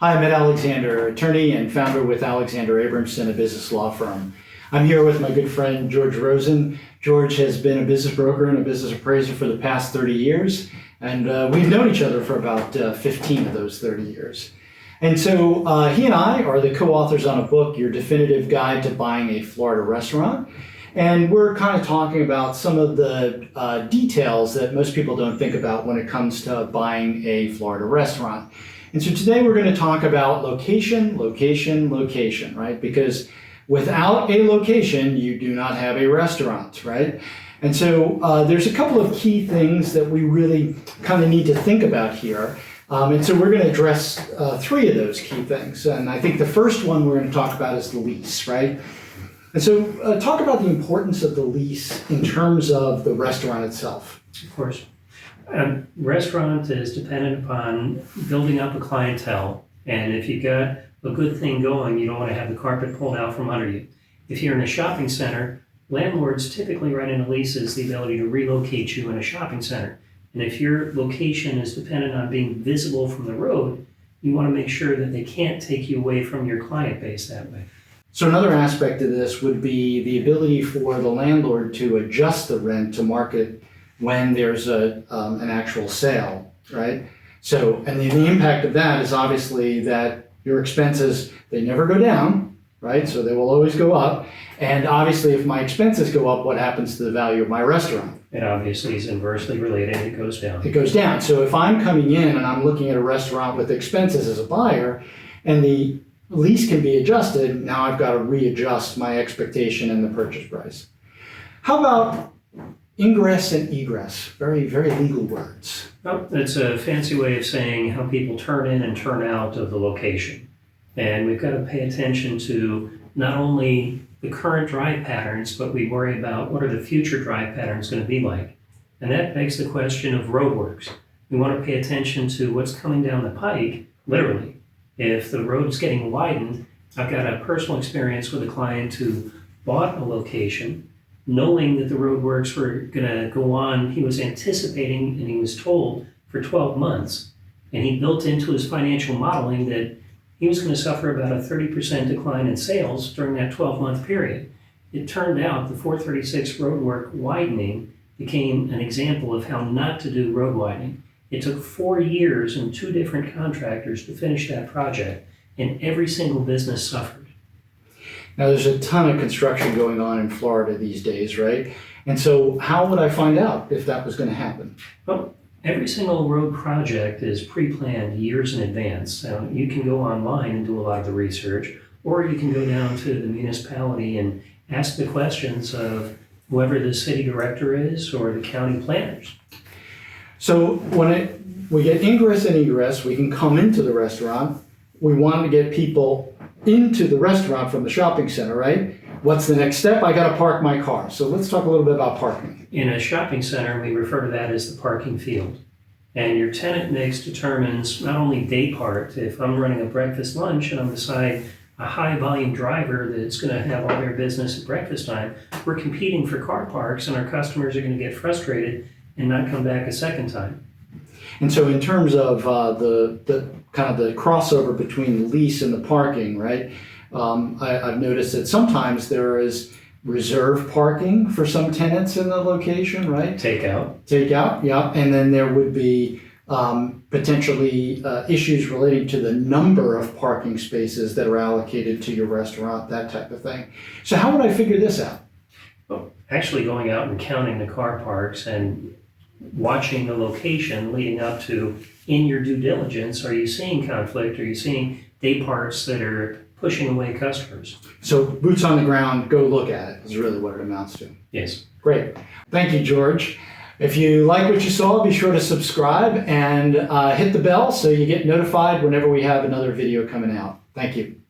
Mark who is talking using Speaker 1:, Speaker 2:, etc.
Speaker 1: Hi, I'm Ed Alexander, attorney and founder with Alexander Abramson, a business law firm. I'm here with my good friend George Rosen. George has been a business broker and a business appraiser for the past 30 years, and we've known each other for about 15 of those 30 years. And so he and I are the co-authors on a book, Your Definitive Guide to Buying a Florida Restaurant. And we're kind of talking about some of the details that most people don't think about when it comes to buying a Florida restaurant. And so today we're going to talk about location, right? Because without a location, you do not have a restaurant, right? And so there's a couple of key things that we really kind of need to think about here. And so we're going to address three of those key things. And I think the first one we're going to talk about is the lease, right? And so talk about the importance of the lease in terms of the restaurant itself.
Speaker 2: Of course. A restaurant is dependent upon building up a clientele, and if you've got a good thing going, you don't want to have the carpet pulled out from under you. If you're in a shopping center, landlords typically write into leases the ability to relocate you in a shopping center. And if your location is dependent on being visible from the road, you want to make sure that they can't take you away from your client base that way.
Speaker 1: So another aspect of this would be the ability for the landlord to adjust the rent to market when there's an actual sale, right? So, and the impact of that is obviously that your expenses, they never go down, right? So they will always go up. And obviously if my expenses go up, what happens to the value of my restaurant?
Speaker 2: It obviously is inversely related, it goes down.
Speaker 1: It goes down. So if I'm coming in and I'm looking at a restaurant with expenses as a buyer and the lease can be adjusted, now I've got to readjust my expectation and the purchase price. How about Ingress and Egress? Very, very legal words.
Speaker 2: Well, it's a fancy way of saying how people turn in and turn out of the location. And we've got to pay attention to not only the current drive patterns, but we worry about what are the future drive patterns going to be like. And that begs the question of roadworks. We want to pay attention to what's coming down the pike, literally. If the road is getting widened, I've got a personal experience with a client who bought a location knowing that the roadworks were going to go on. He was anticipating, and he was told, for 12 months. And he built into his financial modeling that he was going to suffer about a 30% decline in sales during that 12-month period. It turned out the 436 roadwork widening became an example of how not to do road widening. It took 4 years and 2 different contractors to finish that project, and every single business suffered.
Speaker 1: Now, there's a ton of construction going on in Florida these days, right? And so how would I find out if that was going to happen?
Speaker 2: Well, every single road project is pre-planned years in advance. So you can go online and do a lot of the research, or you can go down to the municipality and ask the questions of whoever the city director is or the county planners.
Speaker 1: So when we get ingress and egress, we can come into the restaurant. We want to get people into the restaurant from the shopping center, right? What's the next step? I got to park my car. So let's talk a little bit about parking.
Speaker 2: In a shopping center, we refer to that as the parking field. And your tenant mix determines not only day part. If I'm running a breakfast lunch and I'm beside a high volume driver that's going to have all their business at breakfast time, we're competing for car parks and our customers are going to get frustrated and not come back a second time.
Speaker 1: And so in terms of the kind of the crossover between the lease and the parking, right? I've noticed that sometimes there is reserve parking for some tenants in the location, right? Takeout, yeah. And then there would be potentially issues relating to the number of parking spaces that are allocated to your restaurant, that type of thing. So how would I figure this out?
Speaker 2: Well, actually going out and counting the car parks and watching the location leading up to, in your due diligence, are you seeing conflict? Are you seeing day parts that are pushing away customers?
Speaker 1: So boots on the ground, go look at it is really what it amounts to.
Speaker 2: Yes.
Speaker 1: Great. Thank you, George. If you like what you saw, be sure to subscribe and hit the bell so you get notified whenever we have another video coming out. Thank you.